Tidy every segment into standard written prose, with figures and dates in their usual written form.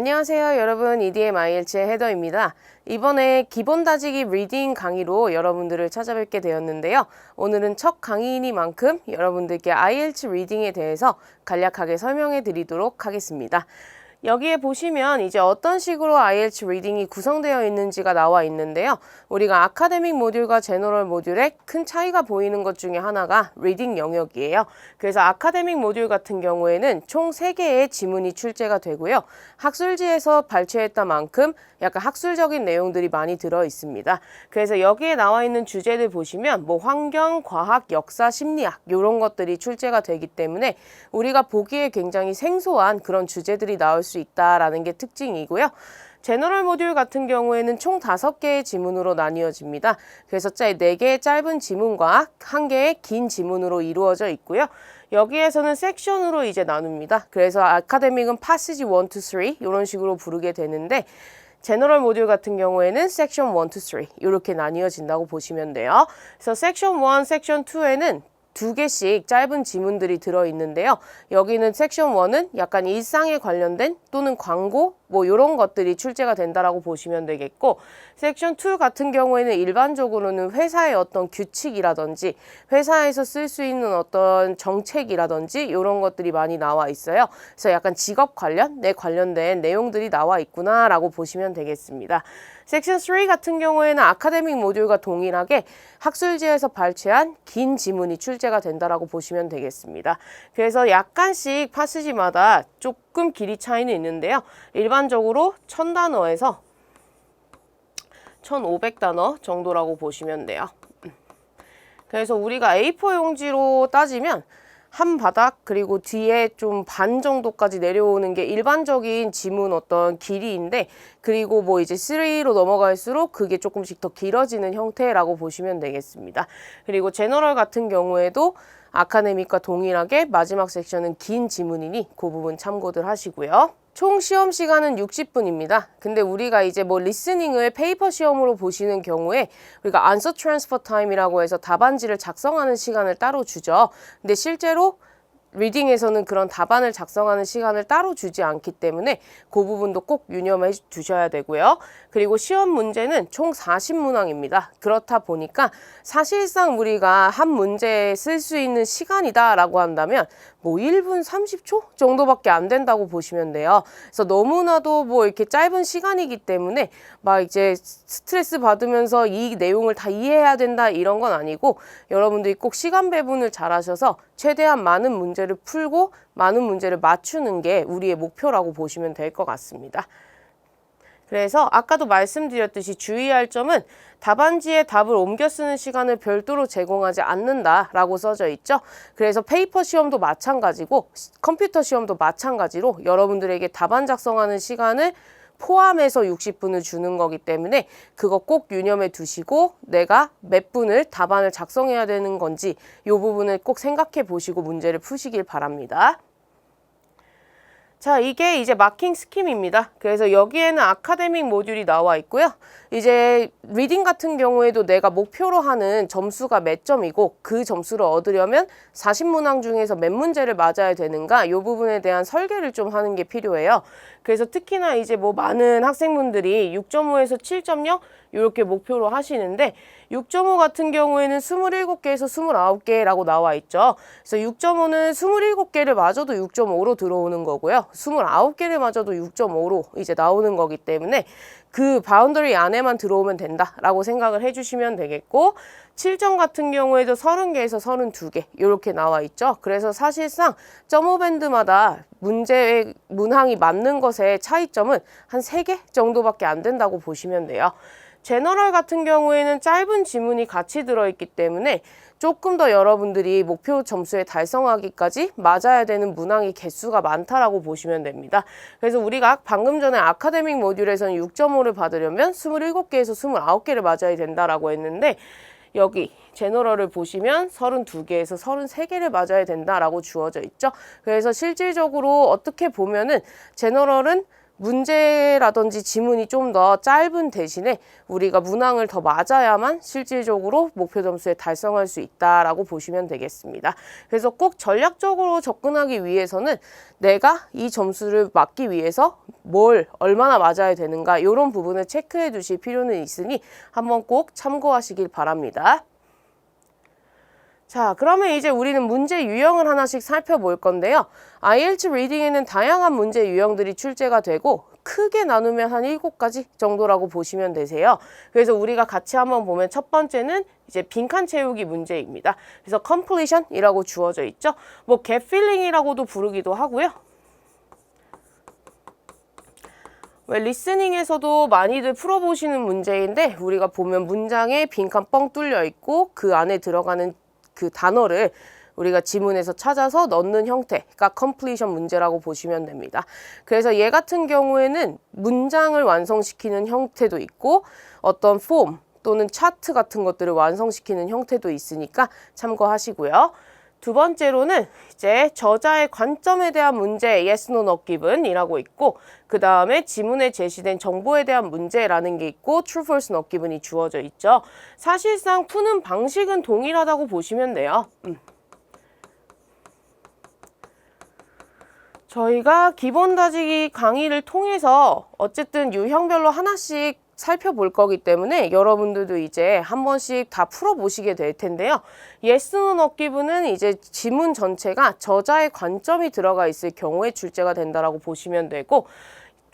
안녕하세요 여러분, EDM IELTS의 헤더입니다. 이번에 기본 다지기 리딩 강의로 여러분들을 찾아뵙게 되었는데요. 오늘은 첫 강의이니만큼 여러분들께 IELTS 리딩에 대해서 간략하게 설명해 드리도록 하겠습니다. 여기에 보시면 이제 어떤 식으로 IELTS 리딩이 구성되어 있는지가 나와 있는데요. 우리가 아카데믹 모듈과 제너럴 모듈에 큰 차이가 보이는 것 중에 하나가 리딩 영역이에요. 그래서 아카데믹 모듈 같은 경우에는 총 3개의 지문이 출제가 되고요. 학술지에서 발췌했던 만큼 약간 학술적인 내용들이 많이 들어 있습니다. 그래서 여기에 나와 있는 주제들 보시면 뭐 환경, 과학, 역사, 심리학 이런 것들이 출제가 되기 때문에 우리가 보기에 굉장히 생소한 그런 주제들이 나올 수 있다라는 게 특징이고요. 제너럴 모듈 같은 경우에는 총 5개의 지문으로 나뉘어집니다. 그래서 4개의 짧은 지문과 1개의 긴 지문으로 이루어져 있고요. 여기에서는 섹션으로 이제 나눕니다. 그래서 아카데믹은 passage 1 to 3 이런 식으로 부르게 되는데 제너럴 모듈 같은 경우에는 섹션 1 to 3 이렇게 나뉘어진다고 보시면 돼요. 그래서 섹션 1, 섹션 2에는 2개씩 짧은 지문들이 들어있는데요. 여기는 섹션 1은 약간 일상에 관련된 또는 광고 뭐 이런 것들이 출제가 된다라고 보시면 되겠고, 섹션 2 같은 경우에는 일반적으로는 회사의 어떤 규칙이라든지 회사에서 쓸 수 있는 어떤 정책이라든지 이런 것들이 많이 나와 있어요. 그래서 약간 직업 관련에 관련된 내용들이 나와 있구나라고 보시면 되겠습니다. 섹션 3 같은 경우에는 아카데믹 모듈과 동일하게 학술지에서 발췌한 긴 지문이 출제가 된다라고 보시면 되겠습니다. 그래서 약간씩 파스지마다 조금 길이 차이는 있는데요. 일반적으로 1000단어에서 1500단어 정도라고 보시면 돼요. 그래서 우리가 A4 용지로 따지면 한 바닥 그리고 뒤에 좀 반 정도까지 내려오는 게 일반적인 지문 어떤 길이인데, 그리고 뭐 이제 3로 넘어갈수록 그게 조금씩 더 길어지는 형태라고 보시면 되겠습니다. 그리고 제너럴 같은 경우에도 아카데믹과 동일하게 마지막 섹션은 긴 지문이니 그 부분 참고들 하시고요. 총 시험 시간은 60분입니다. 근데 우리가 이제 뭐 리스닝을 페이퍼 시험으로 보시는 경우에 우리가 answer transfer time이라고 해서 답안지를 작성하는 시간을 따로 주죠. 근데 실제로 리딩에서는 그런 답안을 작성하는 시간을 따로 주지 않기 때문에 그 부분도 꼭 유념해 두셔야 되고요. 그리고 시험 문제는 총 40문항입니다. 그렇다 보니까 사실상 우리가 한 문제에 쓸 수 있는 시간이다라고 한다면 뭐 1분 30초 정도밖에 안 된다고 보시면 돼요. 그래서 너무나도 뭐 이렇게 짧은 시간이기 때문에 막 이제 스트레스 받으면서 이 내용을 다 이해해야 된다 이런 건 아니고, 여러분들이 꼭 시간 배분을 잘 하셔서 최대한 많은 문제를 풀고 많은 문제를 맞추는 게 우리의 목표라고 보시면 될 것 같습니다. 그래서 아까도 말씀드렸듯이 주의할 점은 답안지에 답을 옮겨 쓰는 시간을 별도로 제공하지 않는다라고 써져 있죠. 그래서 페이퍼 시험도 마찬가지고 컴퓨터 시험도 마찬가지로 여러분들에게 답안 작성하는 시간을 포함해서 60분을 주는 거기 때문에 그거 꼭 유념해 두시고 내가 몇 분을 답안을 작성해야 되는 건지 이 부분을 꼭 생각해 보시고 문제를 푸시길 바랍니다. 자, 이게 이제 마킹 스킴입니다. 그래서 여기에는 아카데믹 모듈이 나와 있고요. 이제 리딩 같은 경우에도 내가 목표로 하는 점수가 몇 점이고 그 점수를 얻으려면 40문항 중에서 몇 문제를 맞아야 되는가 이 부분에 대한 설계를 좀 하는 게 필요해요. 그래서 특히나 이제 뭐 많은 학생분들이 6.5에서 7.0 이렇게 목표로 하시는데 6.5 같은 경우에는 27개에서 29개라고 나와 있죠. 그래서 6.5는 27개를 맞아도 6.5로 들어오는 거고요. 29개를 맞아도 6.5로 이제 나오는 거기 때문에 그 바운더리 안에만 들어오면 된다라고 생각을 해주시면 되겠고, 7점 같은 경우에도 30개에서 32개 이렇게 나와 있죠. 그래서 사실상 점오 밴드마다 문제의 문항이 맞는 것의 차이점은 한 3개 정도밖에 안 된다고 보시면 돼요. 제너럴 같은 경우에는 짧은 지문이 같이 들어있기 때문에 조금 더 여러분들이 목표 점수에 달성하기까지 맞아야 되는 문항의 개수가 많다라고 보시면 됩니다. 그래서 우리가 방금 전에 아카데믹 모듈에서는 6.5를 받으려면 27개에서 29개를 맞아야 된다라고 했는데, 여기 제너럴을 보시면 32개에서 33개를 맞아야 된다라고 주어져 있죠. 그래서 실질적으로 어떻게 보면은 제너럴은 문제라든지 지문이 좀 더 짧은 대신에 우리가 문항을 더 맞아야만 실질적으로 목표 점수에 달성할 수 있다라고 보시면 되겠습니다. 그래서 꼭 전략적으로 접근하기 위해서는 내가 이 점수를 맞기 위해서 뭘 얼마나 맞아야 되는가 이런 부분을 체크해 두실 필요는 있으니 한번 꼭 참고하시길 바랍니다. 자, 그러면 이제 우리는 문제 유형을 하나씩 살펴볼 건데요. IELTS 리딩에는 다양한 문제 유형들이 출제가 되고 크게 나누면 한 7가지 정도라고 보시면 되세요. 그래서 우리가 같이 한번 보면 첫 번째는 이제 빈칸 채우기 문제입니다. 그래서 completion이라고 주어져 있죠. 뭐 get filling이라고도 부르기도 하고요. 왜 리스닝에서도 많이들 풀어보시는 문제인데 우리가 보면 문장에 빈칸 뻥 뚫려 있고 그 안에 들어가는 그 단어를 우리가 지문에서 찾아서 넣는 형태가 completion 문제라고 보시면 됩니다. 그래서 얘 같은 경우에는 문장을 완성시키는 형태도 있고 어떤 폼 또는 차트 같은 것들을 완성시키는 형태도 있으니까 참고하시고요. 두 번째로는 이제 저자의 관점에 대한 문제 yes, no, not given 이라고 있고 그 다음에 지문에 제시된 정보에 대한 문제라는 게 있고 true, false, not given이 주어져 있죠. 사실상 푸는 방식은 동일하다고 보시면 돼요. 저희가 기본 다지기 강의를 통해서 어쨌든 유형별로 하나씩 살펴볼 거기 때문에 여러분들도 이제 한 번씩 다 풀어보시게 될 텐데요. yes, no, not given은 이제 지문 전체가 저자의 관점이 들어가 있을 경우에 출제가 된다라고 보시면 되고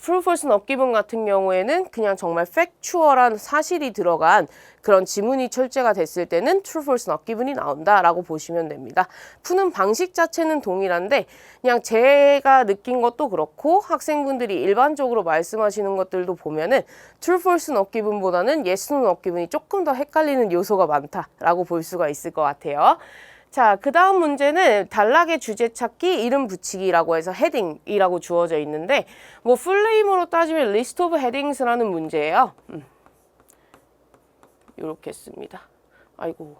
true, false, not given 같은 경우에는 그냥 정말 factual한 사실이 들어간 그런 지문이 출제가 됐을 때는 true, false, not given이 나온다라고 보시면 됩니다. 푸는 방식 자체는 동일한데 그냥 제가 느낀 것도 그렇고 학생분들이 일반적으로 말씀하시는 것들도 보면은 true, false, not given보다는 yes, no, not given이 조금 더 헷갈리는 요소가 많다라고 볼 수가 있을 것 같아요. 자, 그 다음 문제는 단락의 주제 찾기, 이름 붙이기라고 해서 헤딩이라고 주어져 있는데 뭐 풀네임으로 따지면 list of headings라는 문제예요. 이렇게 씁니다. 아이고,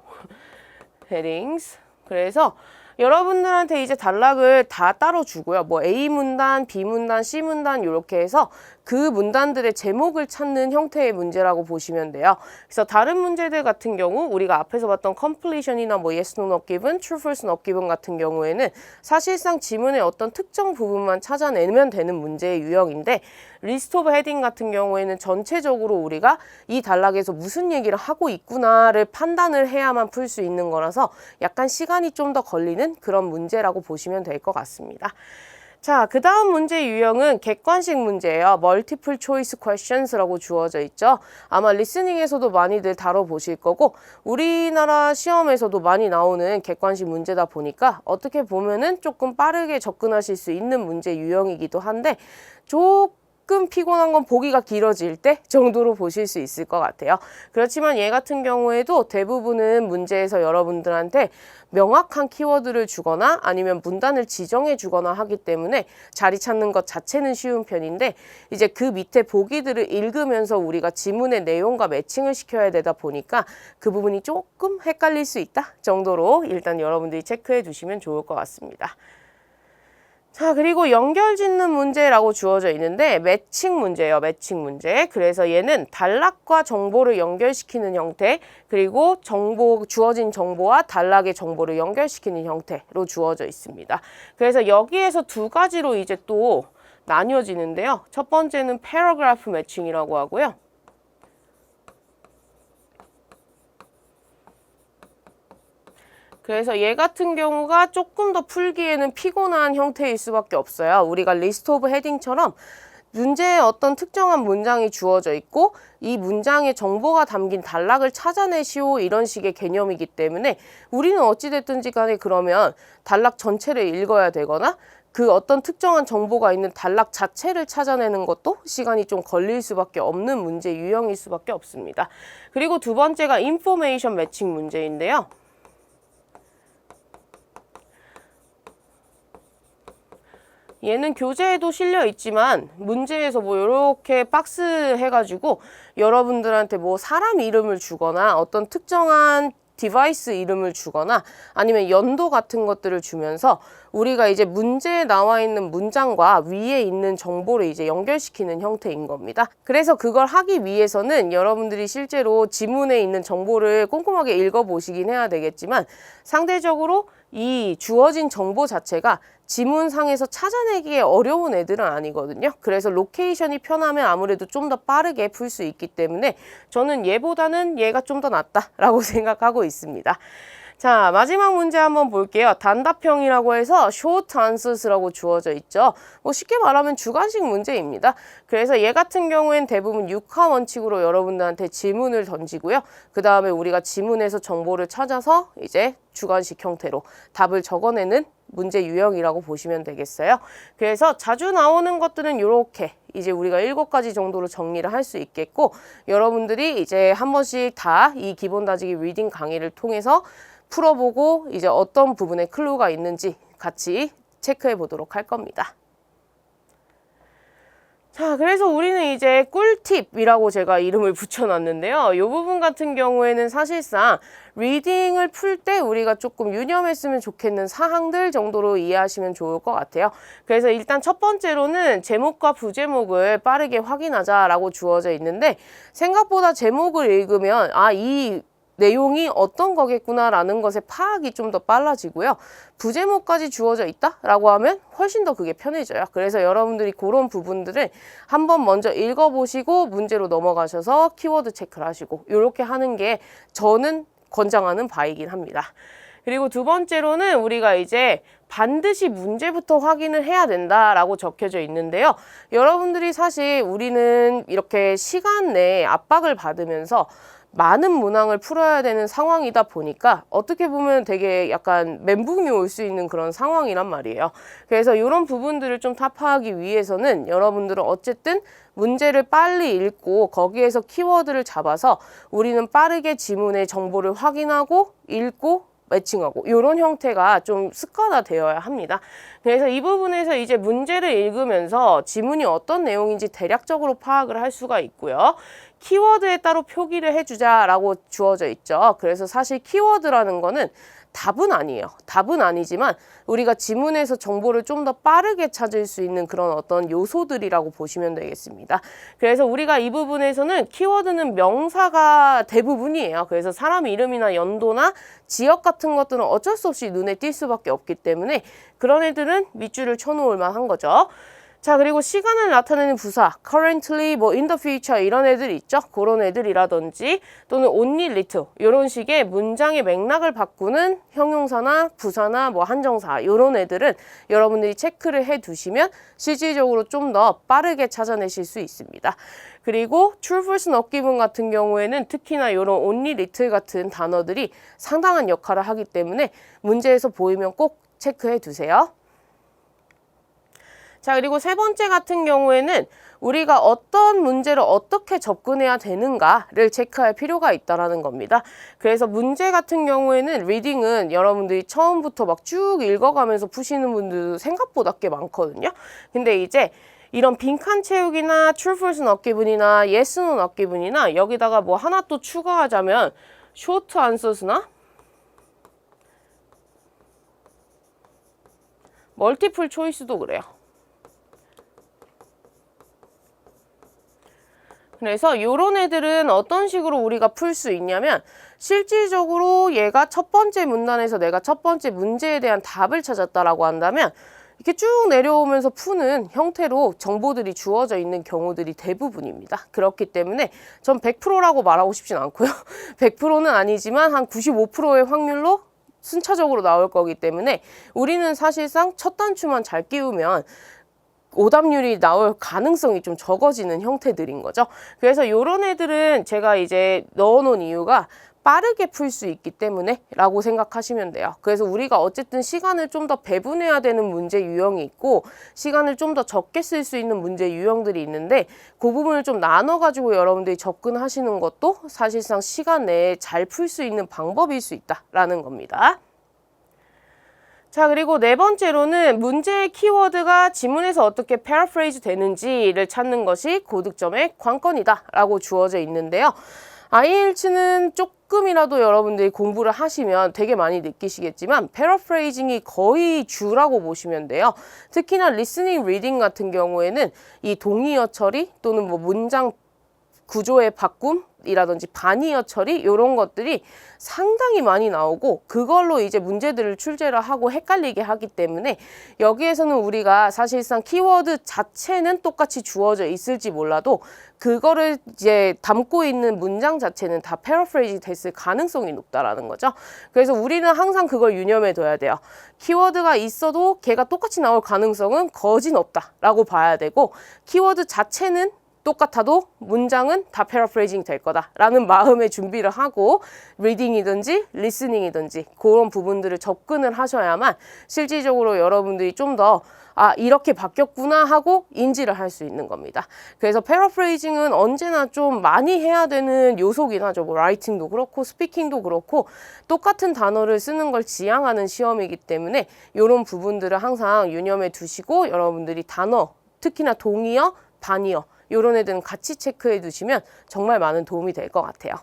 headings. 그래서 여러분들한테 이제 단락을 다 따로 주고요. 뭐 A 문단, B 문단, C 문단 이렇게 해서 그 문단들의 제목을 찾는 형태의 문제라고 보시면 돼요. 그래서 다른 문제들 같은 경우 우리가 앞에서 봤던 completion이나 뭐 yes, no, not given, true, false, not given 같은 경우에는 사실상 지문의 어떤 특정 부분만 찾아내면 되는 문제의 유형인데 list of heading 같은 경우에는 전체적으로 우리가 이 단락에서 무슨 얘기를 하고 있구나를 판단을 해야만 풀 수 있는 거라서 약간 시간이 좀 더 걸리는 그런 문제라고 보시면 될 것 같습니다. 자, 그 다음 문제 유형은 객관식 문제예요. Multiple choice questions라고 주어져 있죠. 아마 리스닝에서도 많이들 다뤄보실 거고 우리나라 시험에서도 많이 나오는 객관식 문제다 보니까 어떻게 보면은 조금 빠르게 접근하실 수 있는 문제 유형이기도 한데 조금 피곤한 건 보기가 길어질 때 정도로 보실 수 있을 것 같아요. 그렇지만 얘 같은 경우에도 대부분은 문제에서 여러분들한테 명확한 키워드를 주거나 아니면 문단을 지정해 주거나 하기 때문에 자리 찾는 것 자체는 쉬운 편인데 이제 그 밑에 보기들을 읽으면서 우리가 지문의 내용과 매칭을 시켜야 되다 보니까 그 부분이 조금 헷갈릴 수 있다 정도로 일단 여러분들이 체크해 두시면 좋을 것 같습니다. 자, 그리고 연결 짓는 문제라고 주어져 있는데 매칭 문제예요. 매칭 문제. 그래서 얘는 단락과 정보를 연결시키는 형태 그리고 주어진 정보와 단락의 정보를 연결시키는 형태로 주어져 있습니다. 그래서 여기에서 두 가지로 이제 또 나뉘어지는데요. 첫 번째는 paragraph 매칭이라고 하고요. 그래서 얘 같은 경우가 조금 더 풀기에는 피곤한 형태일 수밖에 없어요. 우리가 리스트 오브 헤딩처럼 문제에 어떤 특정한 문장이 주어져 있고 이 문장에 정보가 담긴 단락을 찾아내시오 이런 식의 개념이기 때문에 우리는 어찌됐든지 간에 그러면 단락 전체를 읽어야 되거나 그 어떤 특정한 정보가 있는 단락 자체를 찾아내는 것도 시간이 좀 걸릴 수밖에 없는 문제 유형일 수밖에 없습니다. 그리고 두 번째가 인포메이션 매칭 문제인데요. 얘는 교재에도 실려 있지만 문제에서 뭐 이렇게 박스 해가지고 여러분들한테 뭐 사람 이름을 주거나 어떤 특정한 디바이스 이름을 주거나 아니면 연도 같은 것들을 주면서 우리가 이제 문제에 나와 있는 문장과 위에 있는 정보를 이제 연결시키는 형태인 겁니다. 그래서 그걸 하기 위해서는 여러분들이 실제로 지문에 있는 정보를 꼼꼼하게 읽어보시긴 해야 되겠지만 상대적으로 이 주어진 정보 자체가 지문상에서 찾아내기에 어려운 애들은 아니거든요. 그래서 로케이션이 편하면 아무래도 좀 더 빠르게 풀 수 있기 때문에 저는 얘보다는 얘가 좀 더 낫다라고 생각하고 있습니다. 자, 마지막 문제 한번 볼게요. 단답형이라고 해서 short answers라고 주어져 있죠. 뭐 쉽게 말하면 주관식 문제입니다. 그래서 얘 같은 경우엔 대부분 6화 원칙으로 여러분들한테 질문을 던지고요. 그 다음에 우리가 지문에서 정보를 찾아서 이제 주관식 형태로 답을 적어내는 문제 유형이라고 보시면 되겠어요. 그래서 자주 나오는 것들은 이렇게 이제 우리가 7가지 정도로 정리를 할 수 있겠고, 여러분들이 이제 한 번씩 다 이 기본 다지기 리딩 강의를 통해서 풀어보고 이제 어떤 부분에 클루가 있는지 같이 체크해 보도록 할 겁니다. 자, 그래서 우리는 이제 꿀팁이라고 제가 이름을 붙여놨는데요. 이 부분 같은 경우에는 사실상 리딩을 풀 때 우리가 조금 유념했으면 좋겠는 사항들 정도로 이해하시면 좋을 것 같아요. 그래서 일단 첫 번째로는 제목과 부제목을 빠르게 확인하자라고 주어져 있는데, 생각보다 제목을 읽으면 이 내용이 어떤 거겠구나라는 것의 파악이 좀 더 빨라지고요. 부제목까지 주어져 있다라고 하면 훨씬 더 그게 편해져요. 그래서 여러분들이 그런 부분들을 한번 먼저 읽어보시고 문제로 넘어가셔서 키워드 체크를 하시고 이렇게 하는 게 저는 권장하는 바이긴 합니다. 그리고 두 번째로는 우리가 이제 반드시 문제부터 확인을 해야 된다라고 적혀져 있는데요. 여러분들이 사실 우리는 이렇게 시간 내에 압박을 받으면서 많은 문항을 풀어야 되는 상황이다 보니까 어떻게 보면 되게 약간 멘붕이 올 수 있는 그런 상황이란 말이에요. 그래서 이런 부분들을 좀 타파하기 위해서는 여러분들은 어쨌든 문제를 빨리 읽고 거기에서 키워드를 잡아서 우리는 빠르게 지문의 정보를 확인하고 읽고 매칭하고 이런 형태가 좀 습관화되어야 합니다. 그래서 이 부분에서 이제 문제를 읽으면서 지문이 어떤 내용인지 대략적으로 파악을 할 수가 있고요. 키워드에 따로 표기를 해주자라고 주어져 있죠. 그래서 사실 키워드라는 거는 답은 아니에요. 답은 아니지만 우리가 지문에서 정보를 좀 더 빠르게 찾을 수 있는 그런 어떤 요소들이라고 보시면 되겠습니다. 그래서 우리가 이 부분에서는 키워드는 명사가 대부분이에요. 그래서 사람 이름이나 연도나 지역 같은 것들은 어쩔 수 없이 눈에 띌 수밖에 없기 때문에 그런 애들은 밑줄을 쳐놓을 만한 거죠. 자, 그리고 시간을 나타내는 부사, currently, in the future 이런 애들 있죠? 그런 애들이라든지 또는 only little 이런 식의 문장의 맥락을 바꾸는 형용사나 부사나 한정사 이런 애들은 여러분들이 체크를 해 두시면 실질적으로 좀 더 빠르게 찾아내실 수 있습니다. 그리고 true, false, not given 같은 경우에는 특히나 이런 only little 같은 단어들이 상당한 역할을 하기 때문에 문제에서 보이면 꼭 체크해 두세요. 자, 그리고 세 번째 같은 경우에는 우리가 어떤 문제를 어떻게 접근해야 되는가를 체크할 필요가 있다는 겁니다. 그래서 문제 같은 경우에는 리딩은 여러분들이 처음부터 막 쭉 읽어가면서 푸시는 분들도 생각보다 꽤 많거든요. 근데 이제 이런 빈칸 채우기나 true, false, not given이나 yes, no, not given이나 여기다가 하나 또 추가하자면 short answers나 멀티플 초이스도 그래요. 그래서 이런 애들은 어떤 식으로 우리가 풀 수 있냐면 실질적으로 얘가 첫 번째 문단에서 내가 첫 번째 문제에 대한 답을 찾았다라고 한다면 이렇게 쭉 내려오면서 푸는 형태로 정보들이 주어져 있는 경우들이 대부분입니다. 그렇기 때문에 전 100%라고 말하고 싶진 않고요. 100%는 아니지만 한 95%의 확률로 순차적으로 나올 거기 때문에 우리는 사실상 첫 단추만 잘 끼우면 오답률이 나올 가능성이 좀 적어지는 형태들인 거죠. 그래서 이런 애들은 제가 이제 넣어놓은 이유가 빠르게 풀 수 있기 때문에 라고 생각하시면 돼요. 그래서 우리가 어쨌든 시간을 좀 더 배분해야 되는 문제 유형이 있고 시간을 좀 더 적게 쓸 수 있는 문제 유형들이 있는데 그 부분을 좀 나눠가지고 여러분들이 접근하시는 것도 사실상 시간 내에 잘 풀 수 있는 방법일 수 있다라는 겁니다. 자, 그리고 네 번째로는 문제의 키워드가 지문에서 어떻게 paraphrase 되는지를 찾는 것이 고득점의 관건이다 라고 주어져 있는데요. IELTS는 조금 조금이라도 여러분들이 공부를 하시면 되게 많이 느끼시겠지만 패러프레이징이 거의 주라고 보시면 돼요. 특히나 리스닝 리딩 같은 경우에는 이 동의어 처리 또는 뭐 문장 구조의 바꿈이라든지 반의어 처리 이런 것들이 상당히 많이 나오고 그걸로 이제 문제들을 출제를 하고 헷갈리게 하기 때문에 여기에서는 우리가 사실상 키워드 자체는 똑같이 주어져 있을지 몰라도 그거를 이제 담고 있는 문장 자체는 다 패러프레이징 됐을 가능성이 높다라는 거죠. 그래서 우리는 항상 그걸 유념해 둬야 돼요. 키워드가 있어도 걔가 똑같이 나올 가능성은 거진 없다라고 봐야 되고 키워드 자체는 똑같아도 문장은 다 패러프레이징 될 거다라는 마음의 준비를 하고 리딩이든지 리스닝이든지 그런 부분들을 접근을 하셔야만 실질적으로 여러분들이 좀 더 이렇게 바뀌었구나 하고 인지를 할 수 있는 겁니다. 그래서 패러프레이징은 언제나 좀 많이 해야 되는 요소긴 하죠. 뭐 라이팅도 그렇고 스피킹도 그렇고 똑같은 단어를 쓰는 걸 지향하는 시험이기 때문에 이런 부분들을 항상 유념해 두시고 여러분들이 단어, 특히나 동의어, 반의어 이런 애들은 같이 체크해 두시면 정말 많은 도움이 될 것 같아요.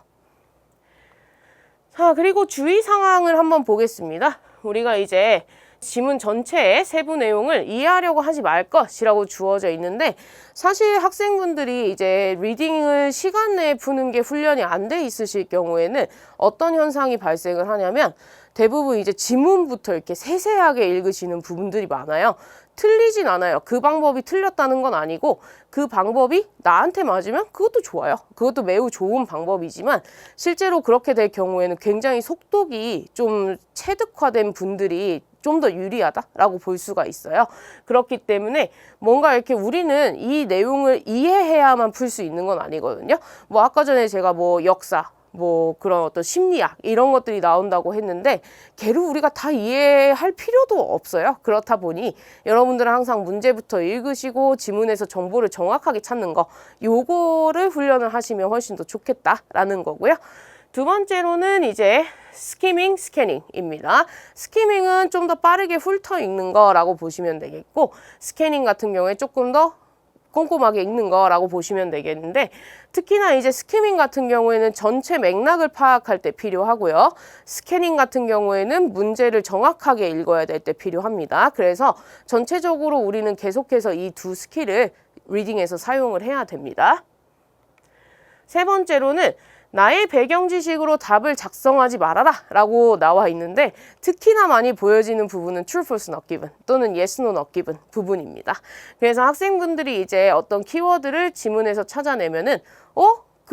자, 그리고 주의 사항을 한번 보겠습니다. 우리가 이제 지문 전체의 세부 내용을 이해하려고 하지 말 것이라고 주어져 있는데 사실 학생분들이 이제 리딩을 시간 내에 푸는 게 훈련이 안 돼 있으실 경우에는 어떤 현상이 발생을 하냐면 대부분 이제 지문부터 이렇게 세세하게 읽으시는 부분들이 많아요. 틀리진 않아요. 그 방법이 틀렸다는 건 아니고 그 방법이 나한테 맞으면 그것도 좋아요. 그것도 매우 좋은 방법이지만 실제로 그렇게 될 경우에는 굉장히 속독이 좀 체득화된 분들이 좀 더 유리하다라고 볼 수가 있어요. 그렇기 때문에 뭔가 이렇게 우리는 이 내용을 이해해야만 풀 수 있는 건 아니거든요. 뭐 아까 전에 제가 뭐 역사 뭐 그런 어떤 심리학 이런 것들이 나온다고 했는데 걔를 우리가 다 이해할 필요도 없어요. 그렇다 보니 여러분들은 항상 문제부터 읽으시고 지문에서 정보를 정확하게 찾는 거 요거를 훈련을 하시면 훨씬 더 좋겠다라는 거고요. 두 번째로는 이제 스키밍, 스캐닝입니다. 스키밍은 좀 더 빠르게 훑어 읽는 거라고 보시면 되겠고 스캐닝 같은 경우에 조금 더 꼼꼼하게 읽는 거라고 보시면 되겠는데 특히나 이제 스키밍 같은 경우에는 전체 맥락을 파악할 때 필요하고요. 스캐닝 같은 경우에는 문제를 정확하게 읽어야 될 때 필요합니다. 그래서 전체적으로 우리는 계속해서 이 두 스킬을 리딩에서 사용을 해야 됩니다. 세 번째로는 나의 배경 지식으로 답을 작성하지 말아라 라고 나와 있는데 특히나 많이 보여지는 부분은 true, false, not given 또는 yes, no, not given 부분입니다. 그래서 학생분들이 이제 어떤 키워드를 지문에서 찾아내면은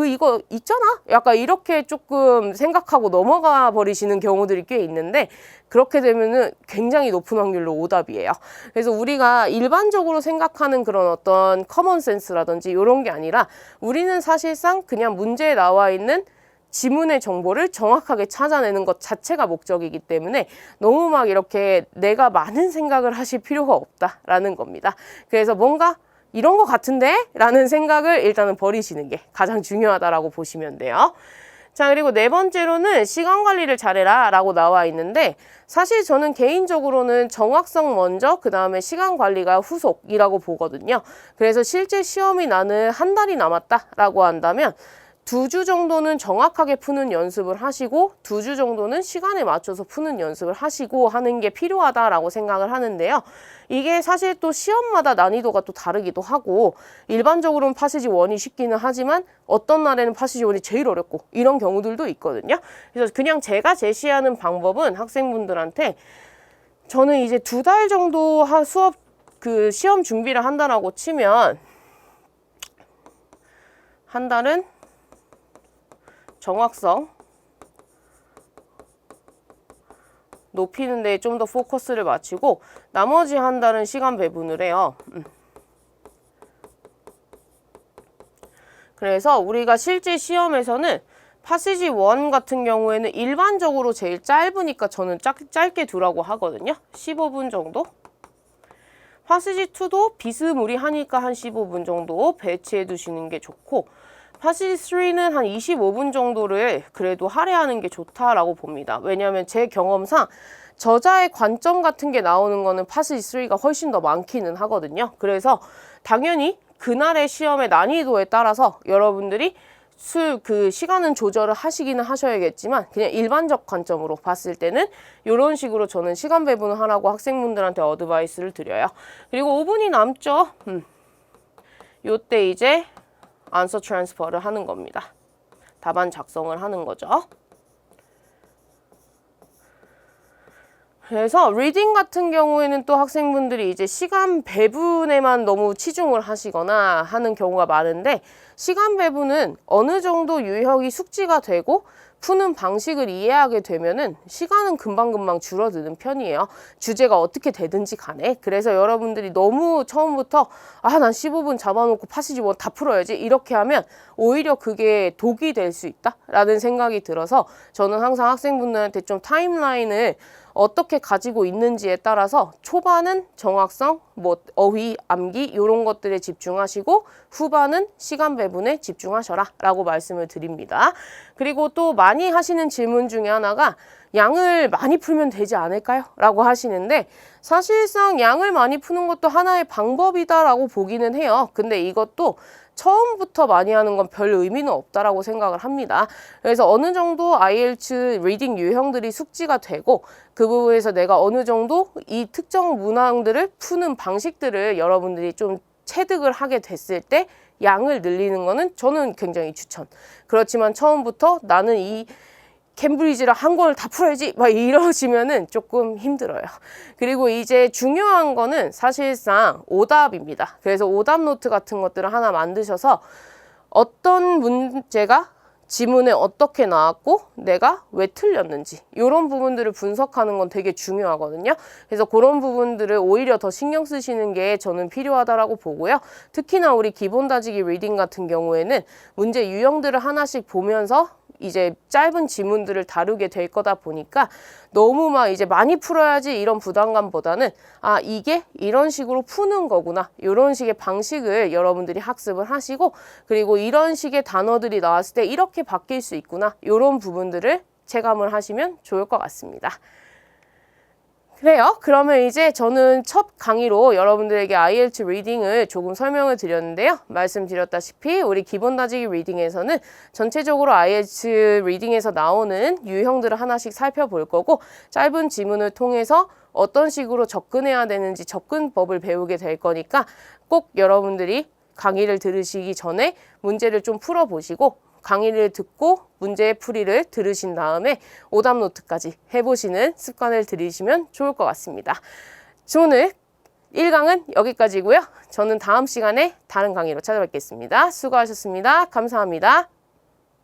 이거 있잖아? 약간 이렇게 조금 생각하고 넘어가 버리시는 경우들이 꽤 있는데 그렇게 되면은 굉장히 높은 확률로 오답이에요. 그래서 우리가 일반적으로 생각하는 그런 어떤 커먼 센스라든지 이런 게 아니라 우리는 사실상 그냥 문제에 나와 있는 지문의 정보를 정확하게 찾아내는 것 자체가 목적이기 때문에 너무 막 이렇게 내가 많은 생각을 하실 필요가 없다라는 겁니다. 그래서 뭔가 이런 거 같은데? 라는 생각을 일단은 버리시는 게 가장 중요하다라고 보시면 돼요. 자, 그리고 네 번째로는 시간 관리를 잘해라 라고 나와 있는데 사실 저는 개인적으로는 정확성 먼저 그 다음에 시간 관리가 후속이라고 보거든요. 그래서 실제 시험이 나는 한 달이 남았다라고 한다면 2주 정도는 정확하게 푸는 연습을 하시고 2주 정도는 시간에 맞춰서 푸는 연습을 하시고 하는 게 필요하다라고 생각을 하는데요. 이게 사실 또 시험마다 난이도가 또 다르기도 하고 일반적으로는 파시지 1이 쉽기는 하지만 어떤 날에는 파시지 1이 제일 어렵고 이런 경우들도 있거든요. 그래서 그냥 제가 제시하는 방법은 학생분들한테 저는 이제 2달 정도 수업 시험 준비를 한다라고 치면 한 달은 정확성 높이는 데 좀 더 포커스를 맞추고 나머지 한 달은 시간 배분을 해요. 그래서 우리가 실제 시험에서는 파시지 1 같은 경우에는 일반적으로 제일 짧으니까 저는 짧게 두라고 하거든요. 15분 정도. 파시지 2도 비스무리하니까 한 15분 정도 배치해 두시는 게 좋고 파시지 3는 한 25분 정도를 그래도 할애하는 게 좋다라고 봅니다. 왜냐하면 제 경험상 저자의 관점 같은 게 나오는 거는 파시지 3가 훨씬 더 많기는 하거든요. 그래서 당연히 그날의 시험의 난이도에 따라서 여러분들이 그 시간은 조절을 하시기는 하셔야겠지만 그냥 일반적 관점으로 봤을 때는 이런 식으로 저는 시간 배분을 하라고 학생분들한테 어드바이스를 드려요. 그리고 5분이 남죠. 요때 이제 안서 트랜스퍼를 하는 겁니다. 답안 작성을 하는 거죠. 그래서 리딩 같은 경우에는 또 학생분들이 이제 시간 배분에만 너무 치중을 하시거나 하는 경우가 많은데 시간 배분은 어느 정도 유형이 숙지가 되고 푸는 방식을 이해하게 되면은 시간은 금방금방 줄어드는 편이에요. 주제가 어떻게 되든지 간에. 그래서 여러분들이 너무 처음부터 난 15분 잡아놓고 파시지 뭐 다 풀어야지 이렇게 하면 오히려 그게 독이 될 수 있다라는 생각이 들어서 저는 항상 학생분들한테 좀 타임라인을 어떻게 가지고 있는지에 따라서 초반은 정확성, 뭐 어휘, 암기 이런 것들에 집중하시고 후반은 시간 배분에 집중하셔라 라고 말씀을 드립니다. 그리고 또 많이 하시는 질문 중에 하나가 양을 많이 풀면 되지 않을까요? 라고 하시는데 사실상 양을 많이 푸는 것도 하나의 방법이다라고 보기는 해요. 근데 이것도 처음부터 많이 하는 건 별 의미는 없다라고 생각을 합니다. 그래서 어느 정도 IELTS 리딩 유형들이 숙지가 되고 그 부분에서 내가 어느 정도 이 특정 문항들을 푸는 방식들을 여러분들이 좀 체득을 하게 됐을 때 양을 늘리는 거는 저는 굉장히 추천. 그렇지만 처음부터 나는 이 캠브리지를 한 권을 다 풀어야지 막 이러시면은 조금 힘들어요. 그리고 이제 중요한 거는 사실상 오답입니다. 그래서 오답 노트 같은 것들을 하나 만드셔서 어떤 문제가 지문에 어떻게 나왔고 내가 왜 틀렸는지 이런 부분들을 분석하는 건 되게 중요하거든요. 그래서 그런 부분들을 오히려 더 신경 쓰시는 게 저는 필요하다라고 보고요. 특히나 우리 기본 다지기 리딩 같은 경우에는 문제 유형들을 하나씩 보면서 이제 짧은 지문들을 다루게 될 거다 보니까 너무 막 이제 많이 풀어야지 이런 부담감보다는 이게 이런 식으로 푸는 거구나 이런 식의 방식을 여러분들이 학습을 하시고 그리고 이런 식의 단어들이 나왔을 때 이렇게 바뀔 수 있구나 이런 부분들을 체감을 하시면 좋을 것 같습니다. 그래요. 그러면 이제 저는 첫 강의로 여러분들에게 IELTS 리딩을 조금 설명을 드렸는데요. 말씀드렸다시피 우리 기본 다지기 리딩에서는 전체적으로 IELTS 리딩에서 나오는 유형들을 하나씩 살펴볼 거고 짧은 지문을 통해서 어떤 식으로 접근해야 되는지 접근법을 배우게 될 거니까 꼭 여러분들이 강의를 들으시기 전에 문제를 좀 풀어보시고 강의를 듣고 문제 풀이를 들으신 다음에 오답 노트까지 해보시는 습관을 들이시면 좋을 것 같습니다. 오늘 1강은 여기까지고요. 저는 다음 시간에 다른 강의로 찾아뵙겠습니다. 수고하셨습니다. 감사합니다.